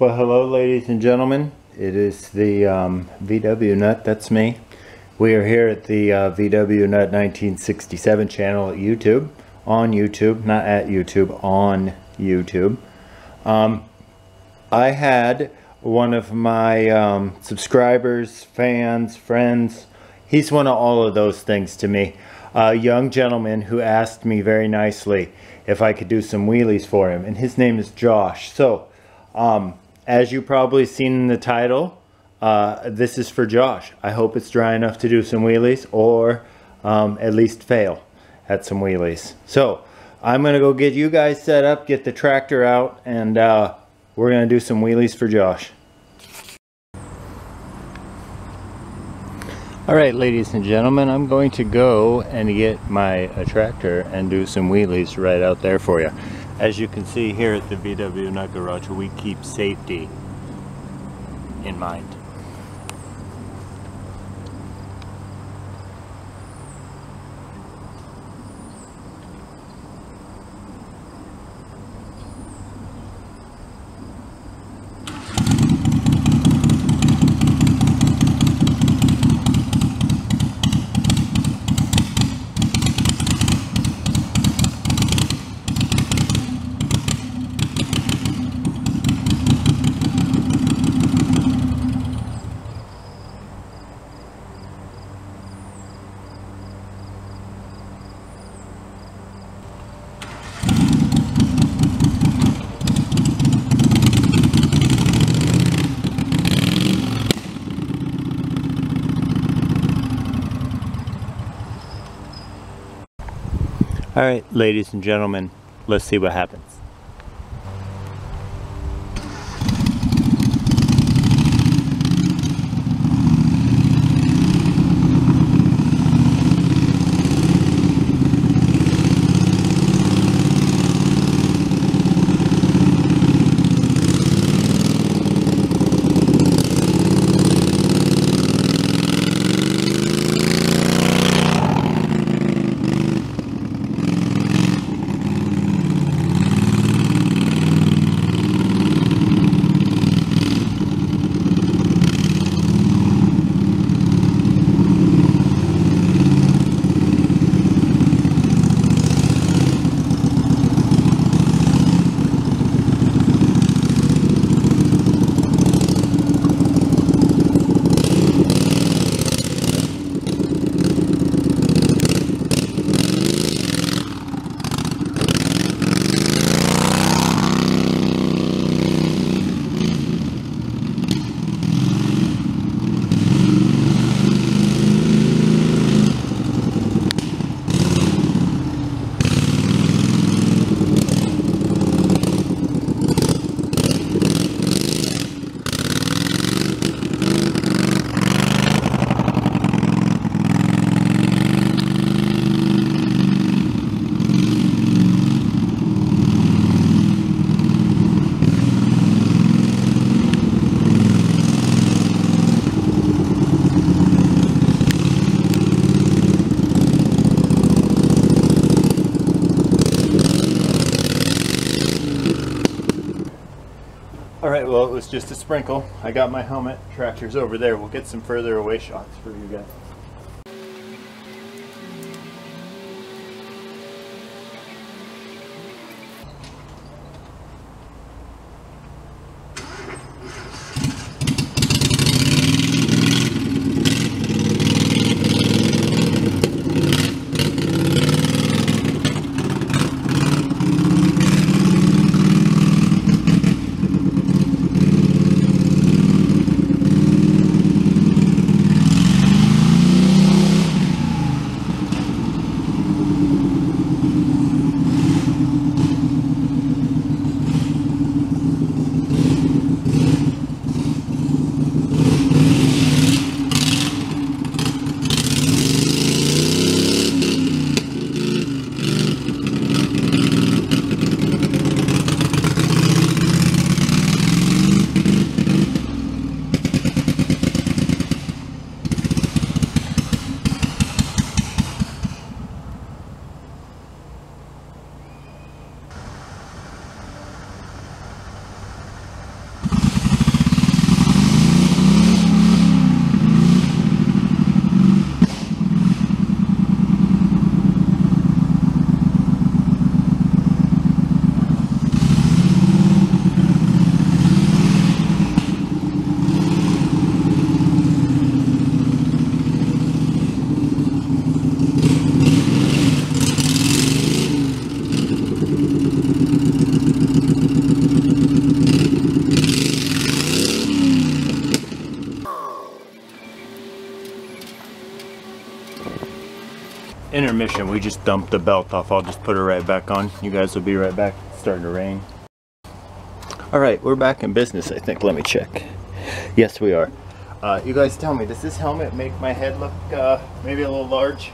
Well, hello ladies and gentlemen. It is the vwnut, that's me. We are here at the vwnut 1967 channel at YouTube. On YouTube, not at YouTube, on YouTube. I had one of my subscribers, fans, friends, he's one of all of those things to me. A young gentleman who asked me very nicely if I could do some wheelies for him, and his name is Josh. So, as you probably seen in the title, this is for Josh. I hope it's dry enough to do some wheelies, or at least fail at some wheelies. So, I'm going to go get you guys set up, get the tractor out, and we're going to do some wheelies for Josh. Alright ladies and gentlemen, I'm going to go and get my tractor and do some wheelies right out there for you. As you can see here at the vwnut garage, we keep safety in mind. Alright, ladies and gentlemen, let's see what happens. Alright, well, it was just a sprinkle. I got my helmet. Tractor's over there. We'll get some further away shots for you guys. intermission. We just dumped the belt off. I'll just put her right back on. You guys will be right back. It's starting to rain. Alright, we're back in business, I think. Let me check. Yes, we are. You guys tell me, does this helmet make my head look maybe a little large?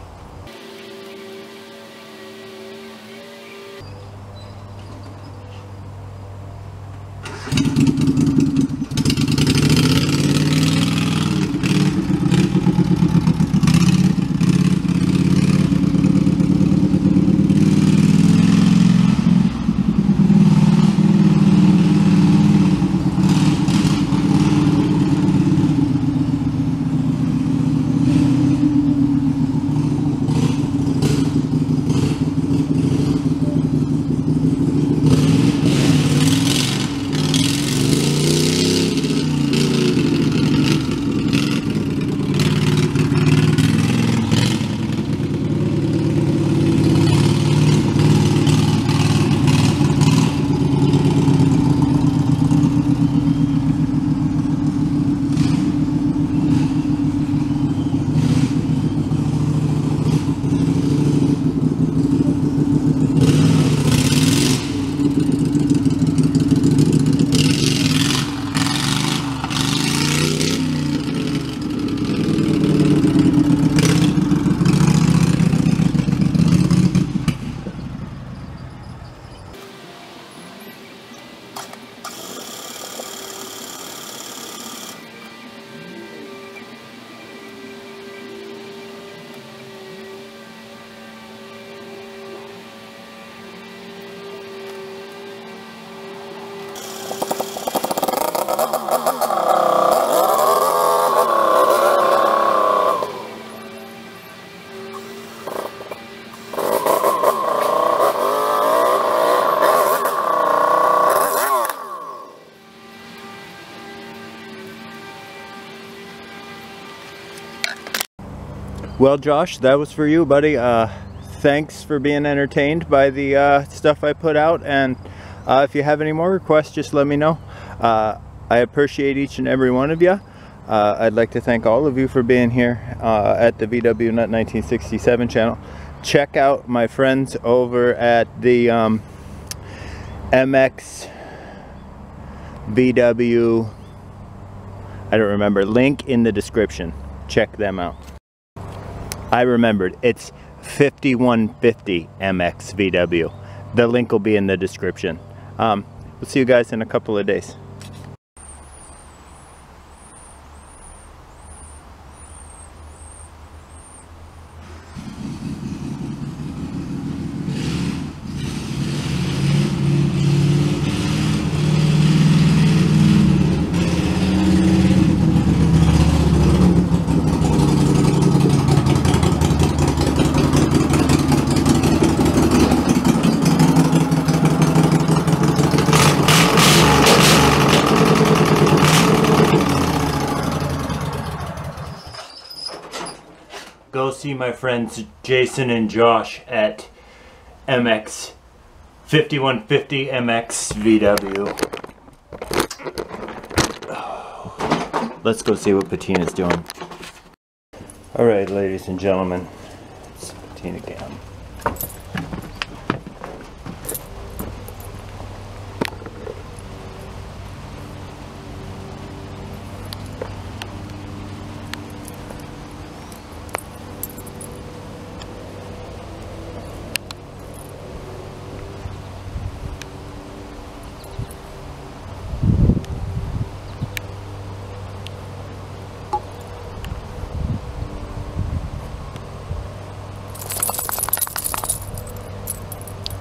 Well, Josh, that was for you, buddy. Thanks for being entertained by the stuff I put out, and if you have any more requests, just let me know. I appreciate each and every one of you. I'd like to thank all of you for being here at the vwnut 1967 channel. Check out my friends over at the MX VW, I don't remember, link in the description. Check them out. I remembered, it's 5150 MX VW. The link will be in the description. We'll see you guys in a couple of days. Go see my friends Jason and Josh at MX 5150 MX VW. Let's go see what Patina's doing. Alright, ladies and gentlemen, it's Patina Cam.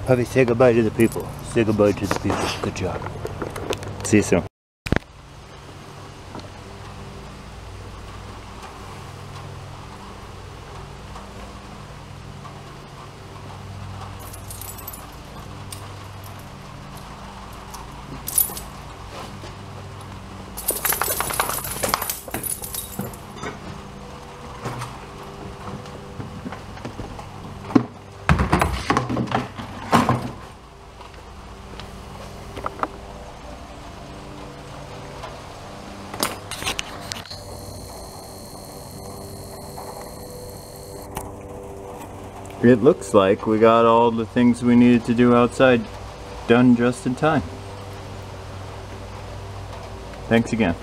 Puppy, say goodbye to the people. Say goodbye to the people. Good job. See you soon. it looks like we got all the things we needed to do outside done just in time. Thanks again.